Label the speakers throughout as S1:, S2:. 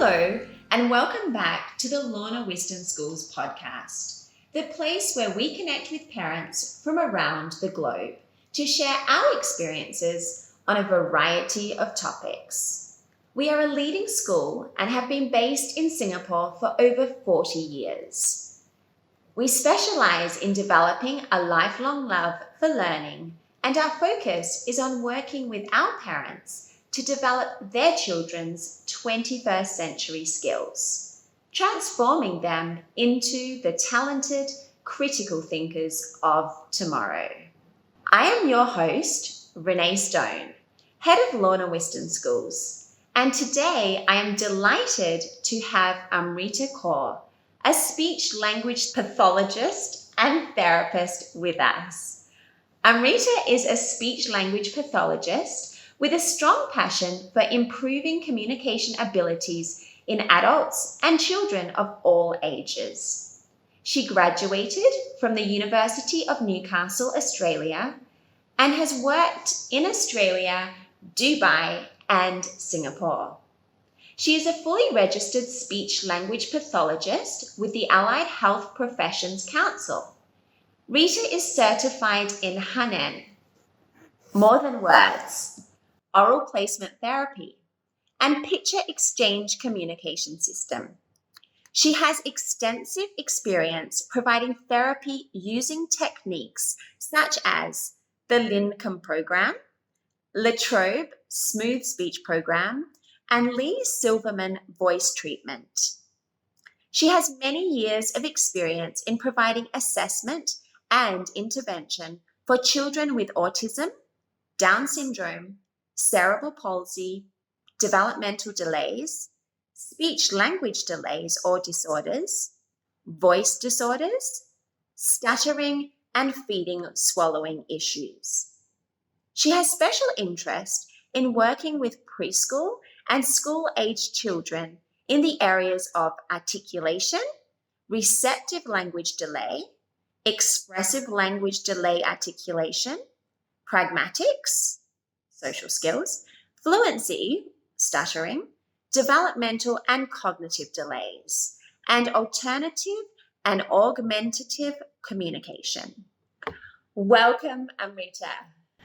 S1: Hello, and welcome back to the Lorna Whiston Schools podcast, the place where we connect with parents from around the globe to share our experiences on a variety of topics. We are a leading school and have been based in Singapore for over 40 years. We specialise in developing a lifelong love for learning, and our focus is on working with our parents to develop their children's 21st century skills, transforming them into the talented, critical thinkers of tomorrow. I am your host, Renee Stone, head of Lorna Whiston Schools, and today I am delighted to have Ammrita Kaur, a speech-language pathologist and therapist with us. Ammrita is a speech-language pathologist with a strong passion for improving communication abilities in adults and children of all ages. She graduated from the University of Newcastle, Australia, and has worked in Australia, Dubai, and Singapore. She is a fully registered speech-language pathologist with the Allied Health Professions Council. Rita is certified in Hanen, more than words, oral placement therapy, and picture exchange communication system. She has extensive experience providing therapy using techniques such as the Lincombe program, Latrobe Smooth Speech program, and Lee Silverman voice treatment. She has many years of experience in providing assessment and intervention for children with autism, Down syndrome, cerebral palsy, developmental delays, speech-language delays or disorders, voice disorders, stuttering, and feeding-swallowing issues. She has special interest in working with preschool and school-aged children in the areas of articulation, receptive language delay, expressive language delay articulation, pragmatics, social skills, fluency, stuttering, developmental and cognitive delays, and alternative and augmentative communication. Welcome, Ammrita.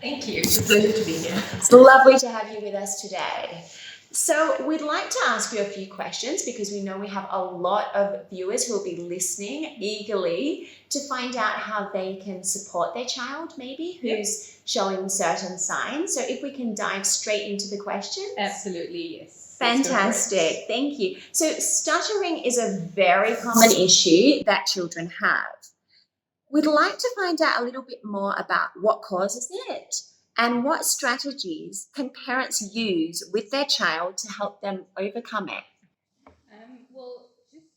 S2: Thank you. It's a pleasure to be here.
S1: It's lovely to have you with us today. So we'd like to ask you a few questions because we know we have a lot of viewers who will be listening eagerly to find out how they can support their child maybe who's showing certain signs. So if we can dive straight into the questions.
S2: Absolutely, yes.
S1: Fantastic. Thank you. So stuttering is a very common issue that children have. We'd like to find out a little bit more about what causes it and what strategies can parents use with their child to help them overcome it?
S2: Well,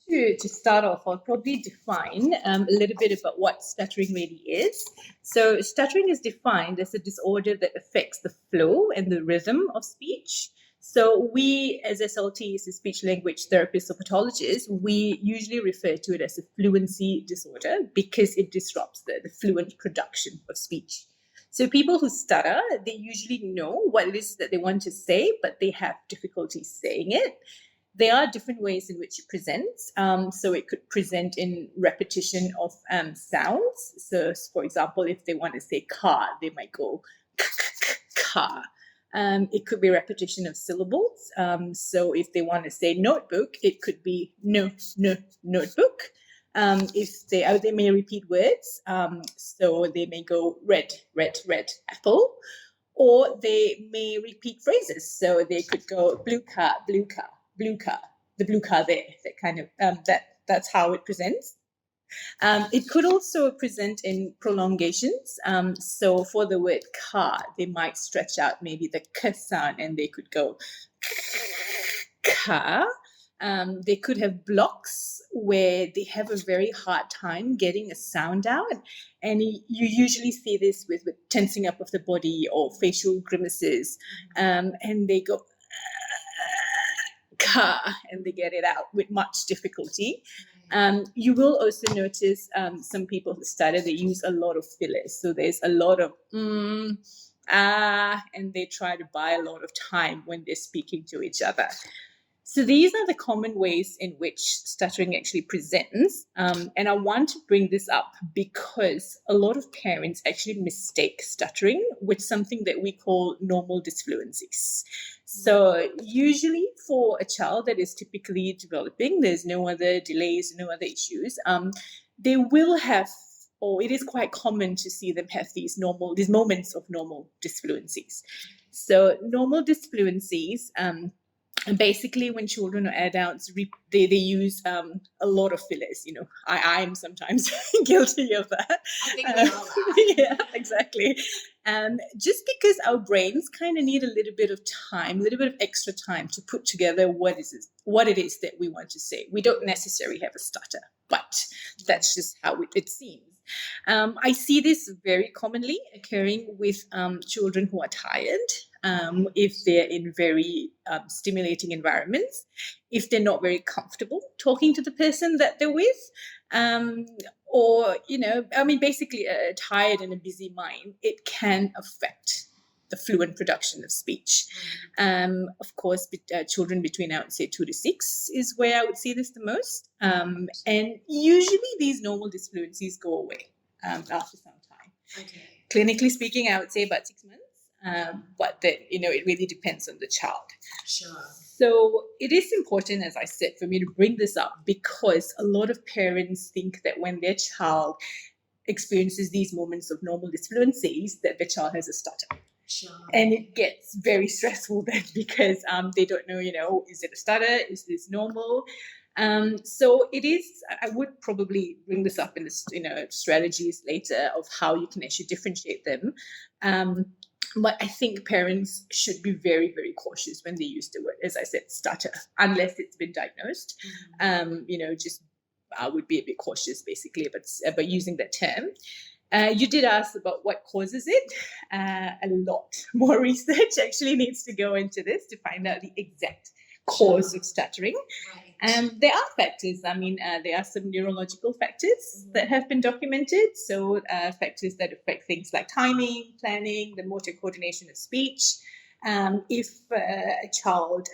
S2: just to start off, I'll probably define a little bit about what stuttering really is. So stuttering is defined as a disorder that affects the flow and the rhythm of speech. So we, as SLTs, as speech-language therapists or pathologists, we usually refer to it as a fluency disorder because it disrupts the fluent production of speech. So people who stutter, they usually know what it is that they want to say, but they have difficulty saying it. There are different ways in which it presents. So it could present in repetition of sounds. So, for example, if they want to say car, they might go car. It could be repetition of syllables. So if they want to say notebook, it could be notebook. If they may repeat words, so they may go red apple, or they may repeat phrases. So they could go blue car, the blue car there. That kind of that's how it presents. It could also present in prolongations. So for the word car, they might stretch out maybe the k sound, and they could go car. They could have blocks where they have a very hard time getting a sound out. And you usually see this with tensing up of the body or facial grimaces. And they go, car, and they get it out with much difficulty. You will also notice some people who stutter, they use a lot of fillers. So there's a lot of and they try to buy a lot of time when they're speaking to each other. So these are the common ways in which stuttering actually presents. And I want to bring this up because a lot of parents actually mistake stuttering with something that we call normal disfluencies. So usually for a child that is typically developing, there's no other delays, no other issues, they will have, or it is quite common to see them have these moments of normal disfluencies. So normal disfluencies, and basically, when children or adults, they use a lot of fillers. I am sometimes guilty of that.
S1: I think we all are.
S2: Yeah, exactly. Just because our brains kind of need a little bit of time, a little bit of extra time to put together what it is that we want to say. We don't necessarily have a stutter, but that's just how it seems. I see this very commonly occurring with children who are tired, if they're in very stimulating environments, if they're not very comfortable talking to the person that they're with, or, basically a tired and a busy mind, it can affect the fluent production of speech. Of course, children between, I would say, 2 to 6 is where I would see this the most. And usually these normal disfluencies go away after some time.
S1: Okay.
S2: Clinically speaking, I would say about 6 months. But then, it really depends on the child.
S1: Sure.
S2: So it is important, as I said, for me to bring this up because a lot of parents think that when their child experiences these moments of normal disfluencies, that the child has a stutter.
S1: Sure.
S2: And it gets very stressful then because they don't know, is it a stutter? Is this normal? So it is, I would probably bring this up in the, strategies later of how you can actually differentiate them. But I think parents should be very, very cautious when they use the word, as I said, stutter, unless it's been diagnosed. I would be a bit cautious, basically, about using that term. You did ask about what causes it. A lot more research actually needs to go into this to find out the exact cause of stuttering.
S1: Right.
S2: There are factors. There are some neurological factors that have been documented. So factors that affect things like timing, planning, the motor coordination of speech. If a child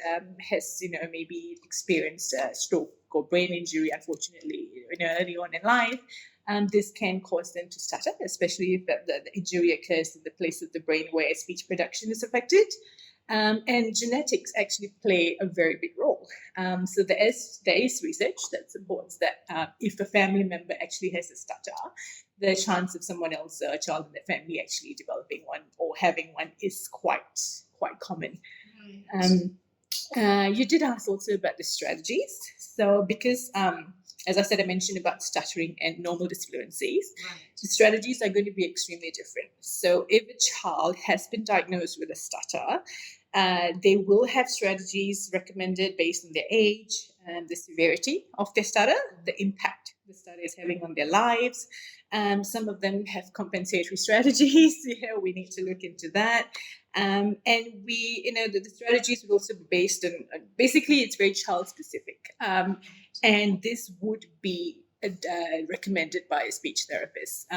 S2: has, maybe experienced a stroke or brain injury, unfortunately, early on in life, this can cause them to stutter, especially if the injury occurs in the place of the brain where speech production is affected. And genetics actually play a very big role. So there is research that supports that if a family member actually has a stutter, the chance of someone else, a child in the family, actually developing one or having one is quite common.
S1: Right.
S2: You did ask also about the strategies. So because, as I said, I mentioned about stuttering and normal disfluencies.
S1: Right.
S2: The strategies are going to be extremely different. So if a child has been diagnosed with a stutter, they will have strategies recommended based on their age and the severity of their stutter, the impact the stutter is having on their lives. Some of them have compensatory strategies. We need to look into that. And the strategies would also be based on, basically, it's very child specific. And this would be recommended by a speech therapist.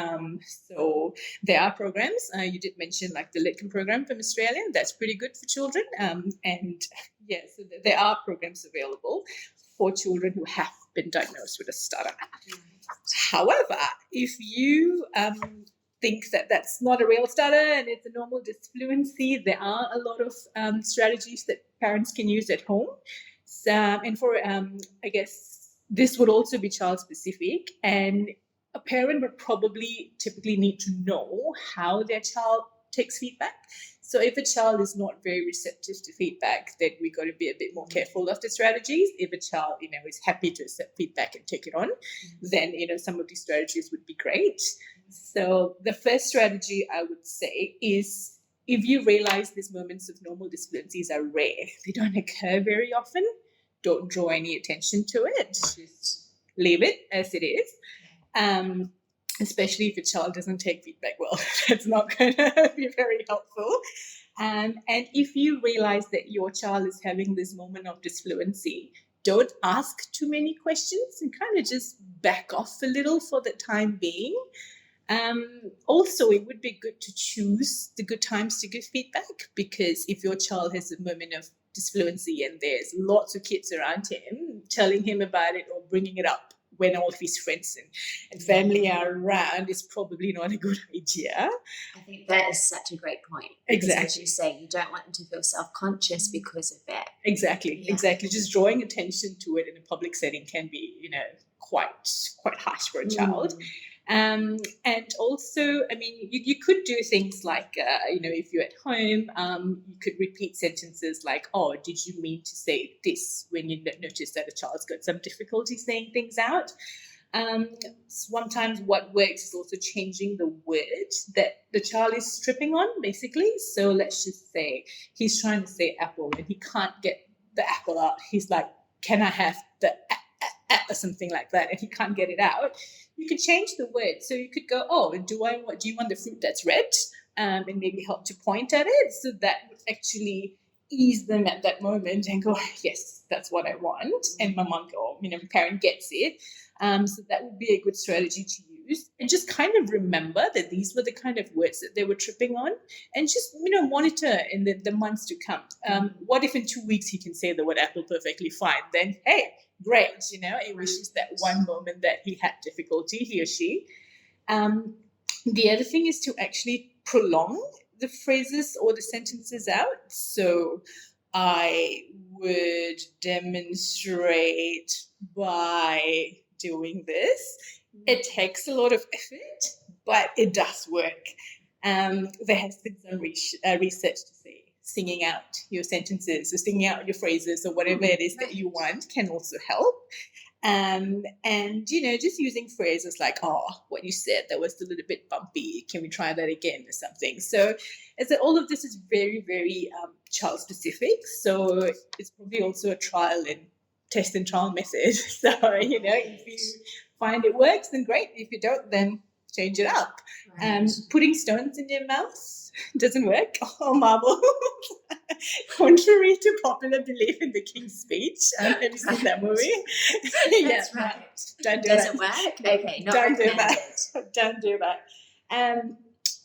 S2: So there are programs. You did mention like the Litcombe program from Australia. That's pretty good for children. So there are programs available for children who have been diagnosed with a stutter. However, if you think that that's not a real stutter and it's a normal disfluency, there are a lot of strategies that parents can use at home. So, and for, I guess, this would also be child specific, and a parent would probably typically need to know how their child takes feedback. So if a child is not very receptive to feedback, then we got to be a bit more careful of the strategies. If a child, is happy to accept feedback and take it on, then, some of these strategies would be great. So the first strategy I would say is, if you realize these moments of normal disfluencies are rare, they don't occur very often, don't draw any attention to it. Just leave it as it is. Especially if a child doesn't take feedback well. That's not going to be very helpful. And if you realize that your child is having this moment of disfluency, don't ask too many questions and kind of just back off a little for the time being. Also, it would be good to choose the good times to give feedback, because if your child has a moment of disfluency and there's lots of kids around him telling him about it or bringing it up when all of his friends and family are around, is probably not a good idea.
S1: I think that is such a great point. Because
S2: Exactly.
S1: as you say, you don't want them to feel self-conscious because of that.
S2: Exactly. Just drawing attention to it in a public setting can be, quite harsh for a child. And also, I mean, you could do things like, if you're at home, you could repeat sentences like, oh, did you mean to say this, when you notice that a child's got some difficulty saying things out. Sometimes what works is also changing the word that the child is tripping on, basically. So let's just say he's trying to say apple and he can't get the apple out. He's like, can I have the or something like that, and he can't get it out. You could change the word. So you could go, oh, do you want the fruit that's red? And maybe help to point at it. So that would actually ease them at that moment and go, yes, that's what I want. And my mom or parent gets it. So that would be a good strategy to use. And just kind of remember that these were the kind of words that they were tripping on, and just monitor in the months to come. What if in 2 weeks he can say the word apple perfectly fine? Then hey, great, it was just that one moment that he had difficulty, he or she. The other thing is to actually prolong the phrases or the sentences out. So I would demonstrate by doing this. It takes a lot of effort, but it does work. There has been some research to say singing out your sentences or singing out your phrases or whatever it is that you want can also help. And just using phrases like, oh, what you said, that was a little bit bumpy. Can we try that again or something? So all of this is very, very child specific. So it's probably also a test and trial method. So, if you find it works, then great. If you don't, then change it up.
S1: Right.
S2: Putting stones in your mouth doesn't work. Or marble. Contrary to popular belief in the King's Speech. Have you seen that movie?
S1: That's right.
S2: Don't do
S1: Doesn't
S2: that.
S1: work? Okay, not
S2: Don't do
S1: recommended.
S2: that. Don't do that.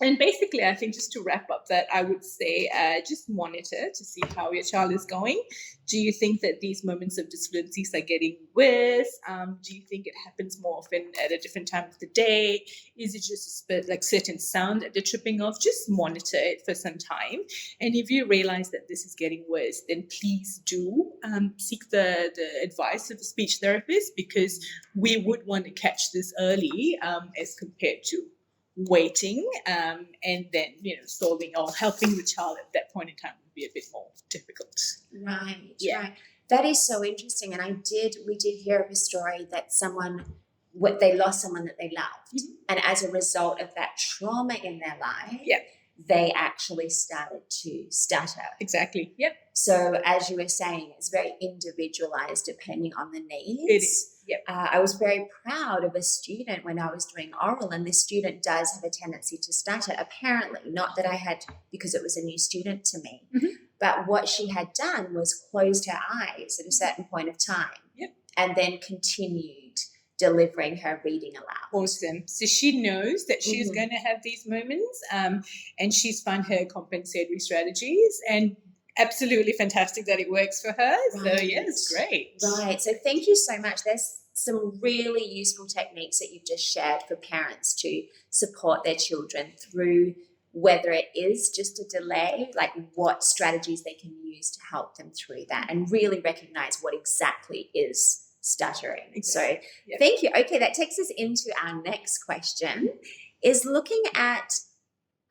S2: And basically, I think just to wrap up that, I would say just monitor to see how your child is going. Do you think that these moments of disfluencies are getting worse? Do you think it happens more often at a different time of the day? Is it just a certain sound that they're tripping off? Just monitor it for some time. And if you realize that this is getting worse, then please do seek the advice of a speech therapist, because we would want to catch this early as compared to waiting and then solving or helping the child at that point in time would be a bit more difficult.
S1: Right.
S2: Yeah.
S1: That is so interesting. And we did hear of a story that they lost someone that they loved, and as a result of that trauma in their life, they actually started to stutter.
S2: Exactly. Yep.
S1: So as you were saying, it's very individualized depending on the needs.
S2: It is. Yep.
S1: I was very proud of a student when I was doing oral, and this student does have a tendency to stutter, apparently. Not that I had, because it was a new student to me. But what she had done was closed her eyes at a certain point of time, and then continued delivering her reading aloud.
S2: Awesome. So she knows that she's going to have these moments, and she's found her compensatory strategies, and absolutely fantastic that it works for her.
S1: Right.
S2: So it's great.
S1: Right. So thank you so much. There's some really useful techniques that you've just shared for parents to support their children through, whether it is just a delay, like what strategies they can use to help them through that, and really recognize what exactly is stuttering.
S2: Exactly.
S1: So thank you. Okay, that takes us into our next question, is looking at,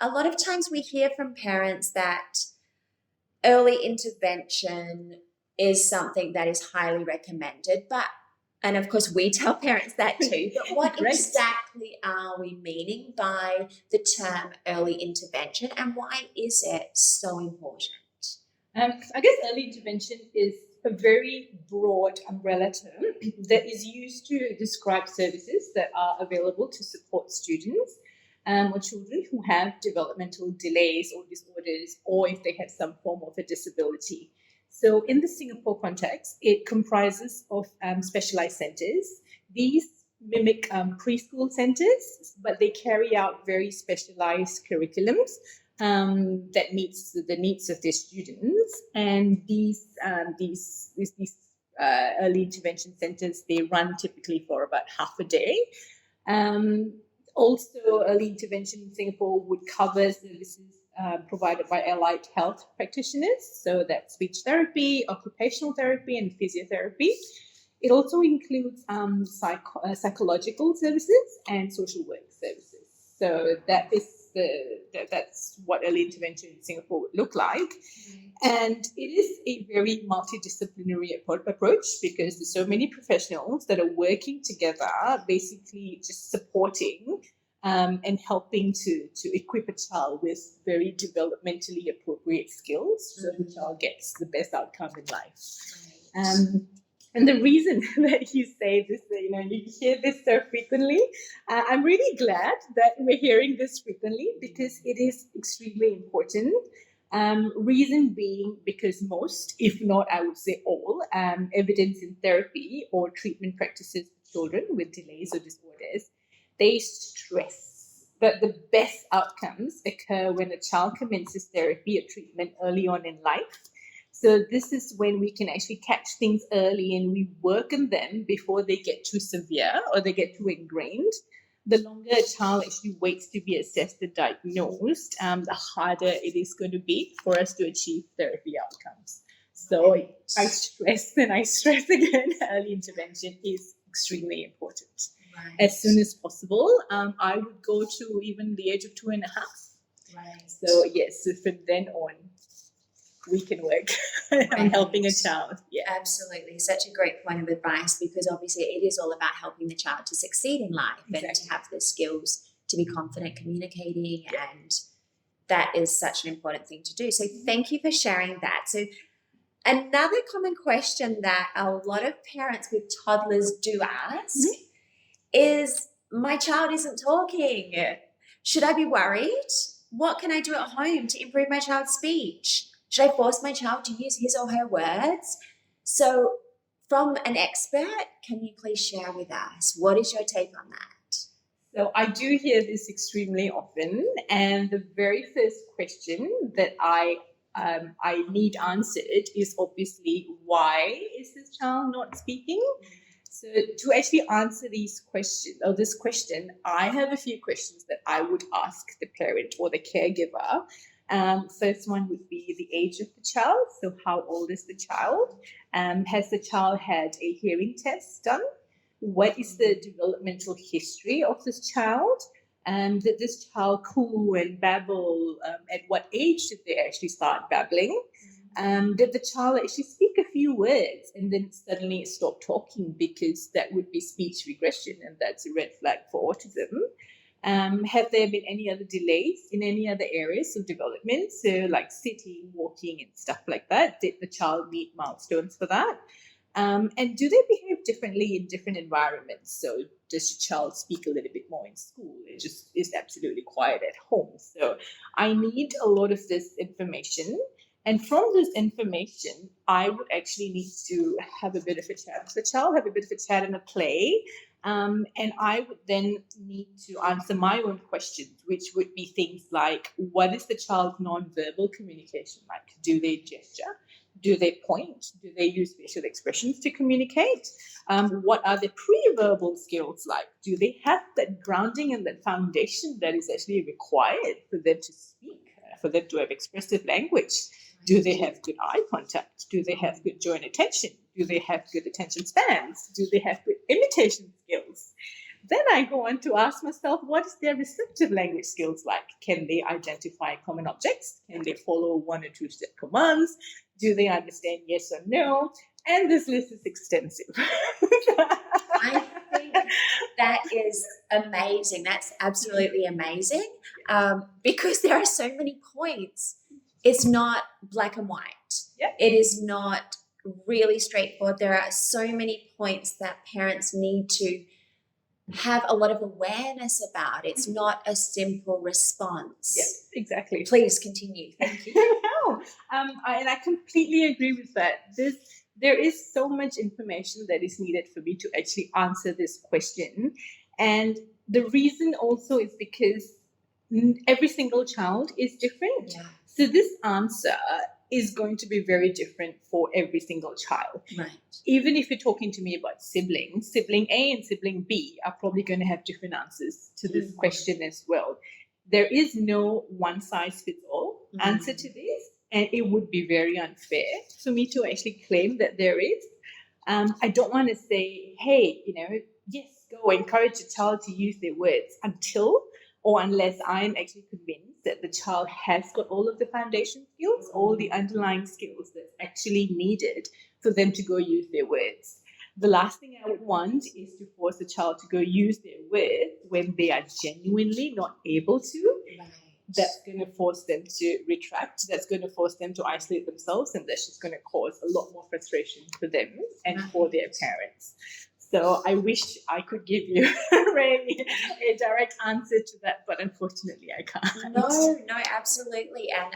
S1: a lot of times we hear from parents that early intervention is something that is highly recommended, and of course we tell parents that too, but what exactly are we meaning by the term early intervention, and why is it so important?
S2: I guess early intervention is a very broad umbrella term that is used to describe services that are available to support students or children who have developmental delays or disorders, or if they have some form of a disability. So in the Singapore context, it comprises of specialized centers. These mimic preschool centers, but they carry out very specialized curriculums that meets the needs of their students. And these early intervention centers, they run typically for about half a day. Also, early intervention in Singapore would cover services provided by allied health practitioners, so that's speech therapy, occupational therapy, and physiotherapy. It also includes psychological services and social work services. So that's what early intervention in Singapore would look like. And it is a very multidisciplinary approach because there's so many professionals that are working together, basically just supporting and helping to equip a child with very developmentally appropriate skills so the child gets the best outcome in life. And the reason that you say this, you hear this so frequently, I'm really glad that we're hearing this frequently because it is extremely important. Reason being because most, if not I would say all, evidence in therapy or treatment practices for children with delays or disorders, they stress that the best outcomes occur when a child commences therapy or treatment early on in life. So this is when we can actually catch things early and we work on them before they get too severe or they get too ingrained. The longer a child actually waits to be assessed and diagnosed, the harder it is going to be for us to achieve therapy outcomes. So I stress again, early intervention is extremely important. As soon as possible, I would go to even the age of 2.5. So yes, so from then on, we can work on helping a child. Yeah,
S1: absolutely. Such a great point of advice because obviously it is all about helping the child to succeed in life and to have the skills to be confident communicating, and that is such an important thing to do. So thank you for sharing that. So another common question that a lot of parents with toddlers do ask is, my child isn't talking. Should I be worried? What can I do at home to improve my child's speech? Should I force my child to use his or her words? So from an expert, can you please share with us, what is your take on that?
S2: So I do hear this extremely often. And the very first question that I need answered is obviously, why is this child not speaking? So to actually answer this question, I have a few questions that I would ask the parent or the caregiver. First one would be the age of the child. So how old is the child? Has the child had a hearing test done? What is the developmental history of this child? Did this child coo and babble? At what age did they actually start babbling? Did the child actually speak a few words and then suddenly stop talking, because that would be speech regression and that's a red flag for autism. Have there been any other delays in any other areas of development? So like sitting, walking and stuff like that. Did the child meet milestones for that? And do they behave differently in different environments? So does your child speak a little bit more in school? It just is absolutely quiet at home. So I need a lot of this information. And from this information, I would actually need to have a bit of a chat with the child, have a bit of a chat and a play. And I would then need to answer my own questions, which would be things like, what is the child's nonverbal communication like? Do they gesture? Do they point? Do they use facial expressions to communicate? What are their pre-verbal skills like? Do they have that grounding and that foundation that is actually required for them to speak, for them to have expressive language? Do they have good eye contact? Do they have good joint attention? Do they have good attention spans? Do they have good imitation skills? Then I go on to ask myself, what is their receptive language skills like? Can they identify common objects? Can they follow 1 or 2 step commands? Do they understand yes or no? And this list is extensive.
S1: I think that is amazing. That's absolutely amazing, because there are so many points. It's not black and white.
S2: Yep.
S1: It is not really straightforward. There are so many points that parents need to have a lot of awareness about. It's not a simple response.
S2: Yes, exactly.
S1: Please continue. Thank you.
S2: And I completely agree with that. There is so much information that is needed for me to actually answer this question. And the reason also is because every single child is different.
S1: Yeah.
S2: So this answer is going to be very different for every single child.
S1: Right.
S2: Even if you're talking to me about siblings, sibling A and sibling B are probably going to have different answers to this question as well. There is no one size fits all answer to this, and it would be very unfair for me to actually claim that there is. I don't want to say, hey, yes, go encourage a child to use their words until or unless I'm actually convinced that the child has got all of the foundation skills, all the underlying skills that's actually needed for them to go use their words. The last thing I would want is to force a child to go use their words when they are genuinely not able to.
S1: Right.
S2: That's going to force them to retract. That's going to force them to isolate themselves, and that's just going to cause a lot more frustration for them and for their parents. So I wish I could give you really a direct answer to that, but unfortunately I can't.
S1: No, absolutely. And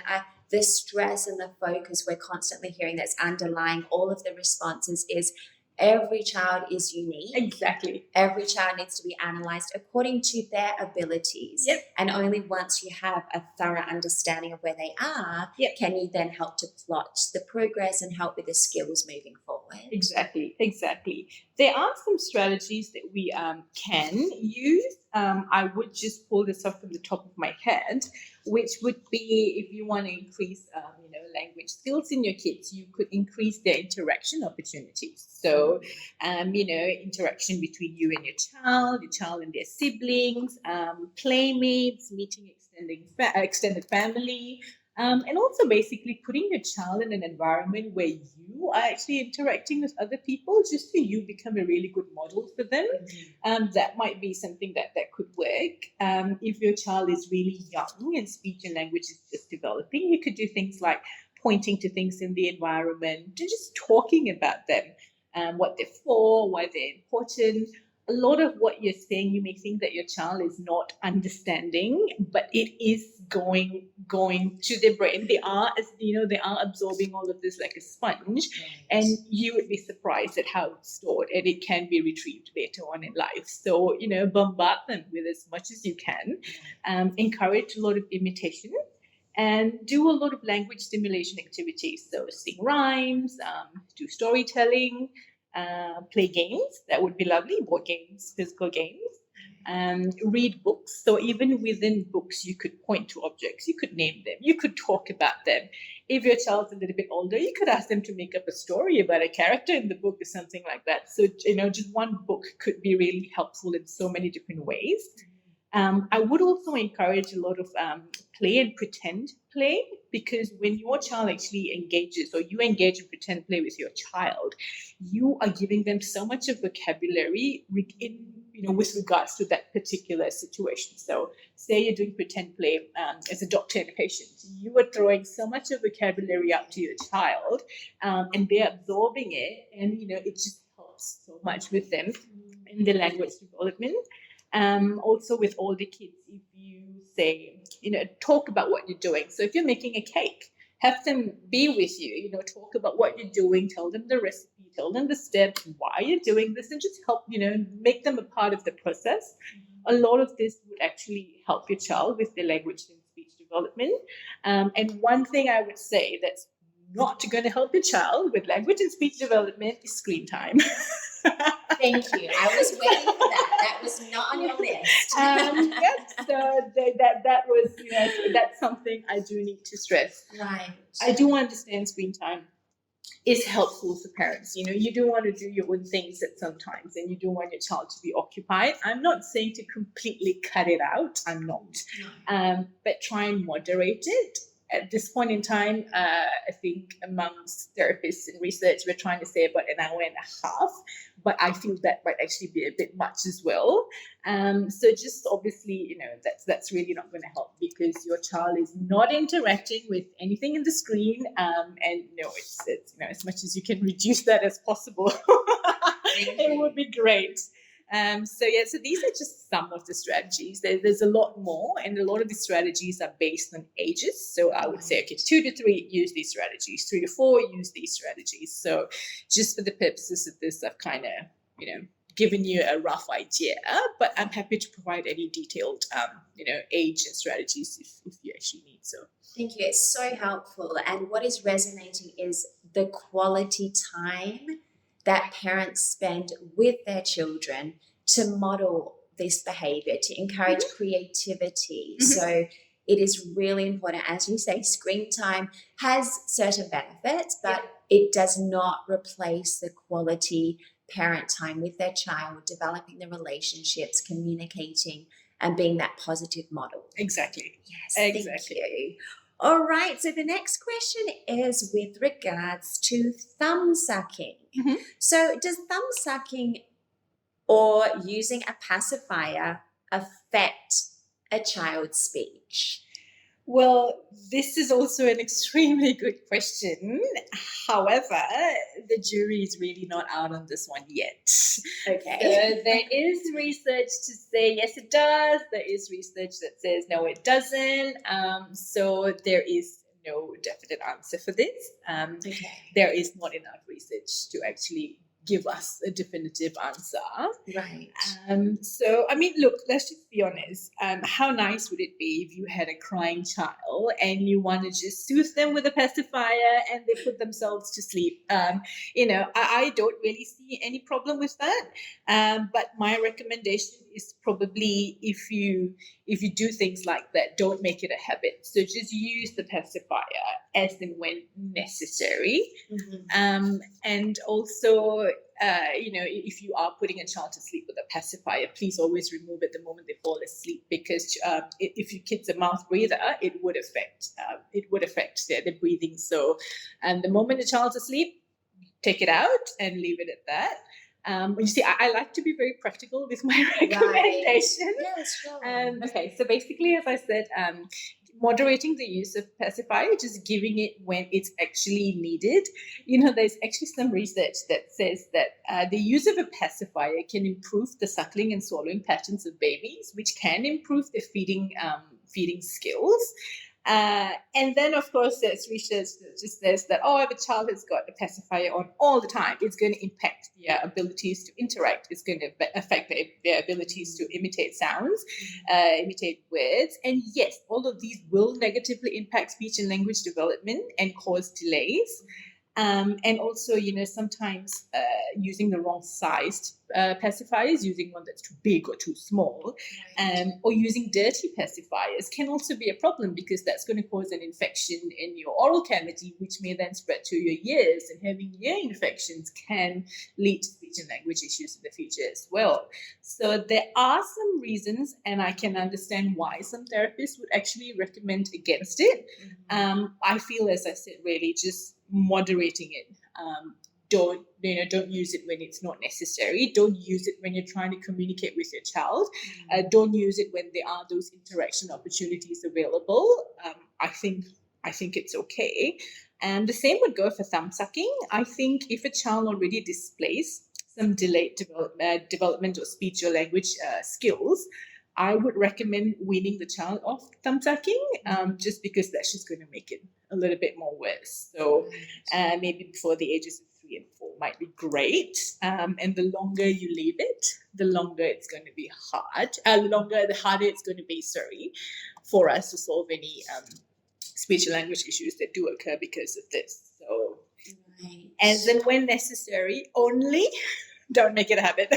S1: the stress and the focus we're constantly hearing that's underlying all of the responses is every child is unique.
S2: Exactly.
S1: Every child needs to be analysed according to their abilities.
S2: Yep.
S1: And only once you have a thorough understanding of where they are, can you then help to plot the progress and help with the skills moving forward.
S2: Exactly. There are some strategies that we can use. I would just pull this off from the top of my head, which would be if you want to increase language skills in your kids, you could increase their interaction opportunities. So, interaction between you and your child and their siblings, playmates, meeting extended family, and also basically putting your child in an environment where you are actually interacting with other people, just so you become a really good model for them. That might be something that could work. If your child is really young and speech and language is just developing, you could do things like pointing to things in the environment and just talking about them, what they're for, why they're important. A lot of what you're saying, you may think that your child is not understanding, but it is going to their brain. They are absorbing all of this like a sponge, and you would be surprised at how it's stored, and it can be retrieved later on in life. So bombard them with as much as you can. Encourage a lot of imitation. And do a lot of language stimulation activities. So sing rhymes, do storytelling, play games. That would be lovely. Board games, physical games. Read books. So even within books, you could point to objects. You could name them. You could talk about them. If your child's a little bit older, you could ask them to make up a story about a character in the book or something like that. So, just one book could be really helpful in so many different ways. I would also encourage a lot of play and pretend play, because when your child actually engages, or you engage in pretend play with your child, you are giving them so much of vocabulary with regards to that particular situation. So say you're doing pretend play as a doctor and a patient, you are throwing so much of vocabulary out to your child, and they're absorbing it, and it just helps so much with them in their language development. Also with all the kids, if you say, talk about what you're doing. So if you're making a cake, have them be with you, talk about what you're doing, tell them the recipe, tell them the steps, why you're doing this, and just help, make them a part of the process. A lot of this would actually help your child with their language and speech development. And one thing I would say that's not going to help your child with language and speech development is screen time.
S1: Thank you. I was waiting for that. That was not on your list.
S2: Yes, so that was, that's something I do need to stress.
S1: Right.
S2: I do understand screen time is helpful for parents. You do want to do your own things at sometimes, and you do want your child to be occupied. I'm not saying to completely cut it out. I'm not. But try and moderate it. At this point in time, I think amongst therapists and research, we're trying to say about an hour and a half, but I feel that might actually be a bit much as well. So just obviously, that's really not going to help, because your child is not interacting with anything in the screen, and it's as much as you can reduce that as possible, it would be great. So these are just some of the strategies. There's a lot more, and a lot of the strategies are based on ages. So I would say, okay, 2 to 3, use these strategies. 3 to 4, use these strategies. So just for the purposes of this, I've kind of, given you a rough idea, but I'm happy to provide any detailed, age and strategies if you actually need so.
S1: Thank you. It's so helpful. And what is resonating is the quality time that parents spend with their children to model this behavior, to encourage creativity. So it is really important. As you say, screen time has certain benefits, but it does not replace the quality parent time with their child, developing the relationships, communicating, and being that positive model.
S2: Exactly.
S1: Yes, exactly. Thank you. All right, so the next question is with regards to thumb sucking. So does thumb sucking or using a pacifier affect a child's speech?
S2: Well, this is also an extremely good question. However, the jury is really not out on this one yet.
S1: Okay.
S2: So there is research to say yes, it does. There is research that says no, it doesn't. So there is no definite answer for this. There is not enough research to actually give us a definitive answer.
S1: Right.
S2: So, I mean, look, let's just be honest. How nice would it be if you had a crying child and you want to just soothe them with a pacifier and they put themselves to sleep? I don't really see any problem with that. But my recommendation is probably if you do things like that, don't make it a habit. So just use the pacifier as and when necessary. And also, if you are putting a child to sleep with a pacifier, please always remove it the moment they fall asleep, because if your kid's a mouth breather, it would affect their breathing. So, the moment the child's asleep, take it out and leave it at that. You see, I like to be very practical with my recommendation.
S1: Yes, sure.
S2: Okay, so basically, as I said, moderating the use of pacifier, just giving it when it's actually needed. There's actually some research that says that the use of a pacifier can improve the suckling and swallowing patterns of babies, which can improve their feeding skills. And then, of course, there's research that just says that, if a child has got a pacifier on all the time, it's going to impact their abilities to interact. It's going to affect their abilities to imitate sounds, imitate words. And yes, all of these will negatively impact speech and language development and cause delays. And also, sometimes using the wrong sized pacifiers, using one that's too big or too small, or using dirty pacifiers can also be a problem, because that's going to cause an infection in your oral cavity, which may then spread to your ears, and having ear infections can lead to speech and language issues in the future as well. So there are some reasons, and I can understand why some therapists would actually recommend against it. I feel, as I said, really just moderating it. Don't use it when it's not necessary. Don't use it when you're trying to communicate with your child. Don't use it when there are those interaction opportunities available. I think it's okay. And the same would go for thumb sucking. I think if a child already displays some delayed development of speech or language skills, I would recommend weaning the child off thumb sucking, just because that's just going to make it a little bit more worse. So maybe before the ages of 3 and 4 might be great. And the longer you leave it, the longer it's going to be hard. The harder it's going to be, for us to solve any speech and language issues that do occur because of this. So, and then when necessary, only don't make it a habit.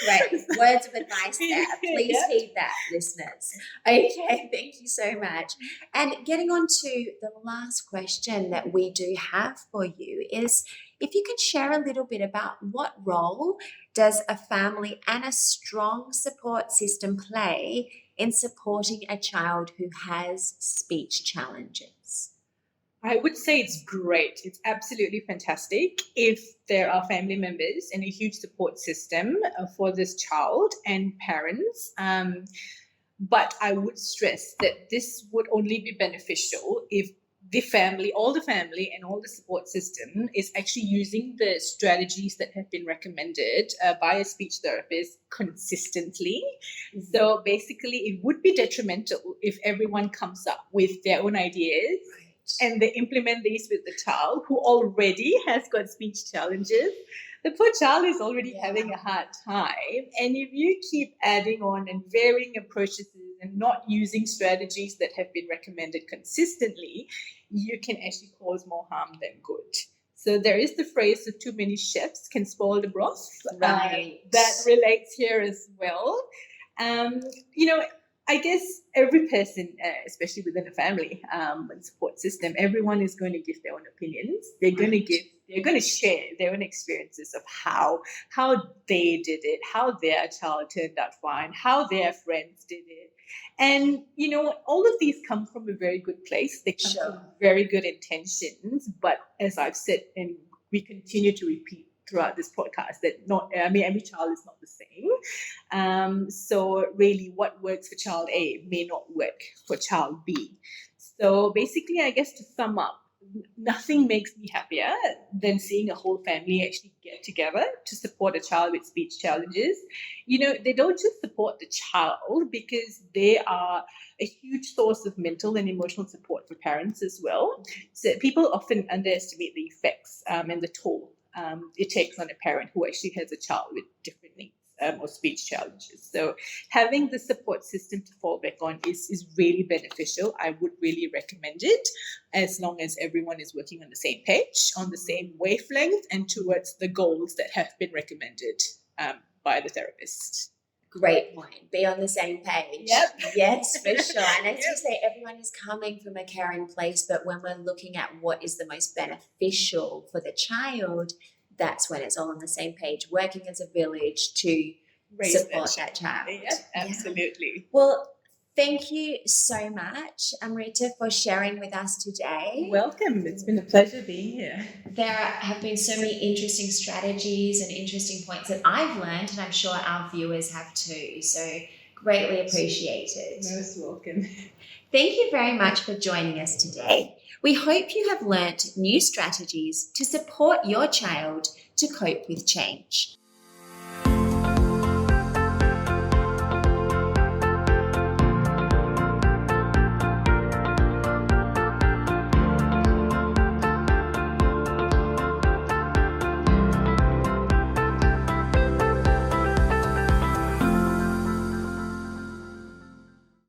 S1: Right. Words of advice there. Please heed that, listeners. Okay, thank you so much. And getting on to the last question that we do have for you is, if you could share a little bit about what role does a family and a strong support system play in supporting a child who has speech challenges?
S2: I would say it's great. It's absolutely fantastic if there are family members and a huge support system for this child and parents. But I would stress that this would only be beneficial if all the family and all the support system is actually using the strategies that have been recommended by a speech therapist consistently. So basically, it would be detrimental if everyone comes up with their own ideas and they implement these with the child who already has got speech challenges, the poor child is already having a hard time. And if you keep adding on and varying approaches and not using strategies that have been recommended consistently, you can actually cause more harm than good. So there is the phrase that too many chefs can spoil the broth.
S1: Right.
S2: That relates here as well. You know, I guess every person, especially within a family and support system, everyone is going to give their own opinions. They're going to share their own experiences of how they did it, how their child turned out fine, how their friends did it. And, you know, all of these come from a very good place. They come from very good intentions. But as I've said, and we continue to repeat throughout this podcast, that every child is not the same. So really what works for child A may not work for child B. So basically, I guess to sum up, nothing makes me happier than seeing a whole family actually get together to support a child with speech challenges. You know, they don't just support the child because they are a huge source of mental and emotional support for parents as well. So people often underestimate the effects and the toll it takes on a parent who actually has a child with different needs or speech challenges. So having the support system to fall back on is really beneficial. I would really recommend it, as long as everyone is working on the same page, on the same wavelength, and towards the goals that have been recommended by the therapist.
S1: Great point. Be on the same page.
S2: Yep.
S1: Yes, for sure. And as you say, everyone is coming from a caring place, but when we're looking at what is the most beneficial for the child, that's when it's all on the same page, working as a village to support that child.
S2: Yeah, absolutely.
S1: Yeah. Well, thank you so much, Ammrita, for sharing with us today.
S2: Welcome. It's been a pleasure being here.
S1: There have been so many interesting strategies and interesting points that I've learned, and I'm sure our viewers have too. So greatly appreciated.
S2: Most welcome.
S1: Thank you very much for joining us today. We hope you have learnt new strategies to support your child to cope with change.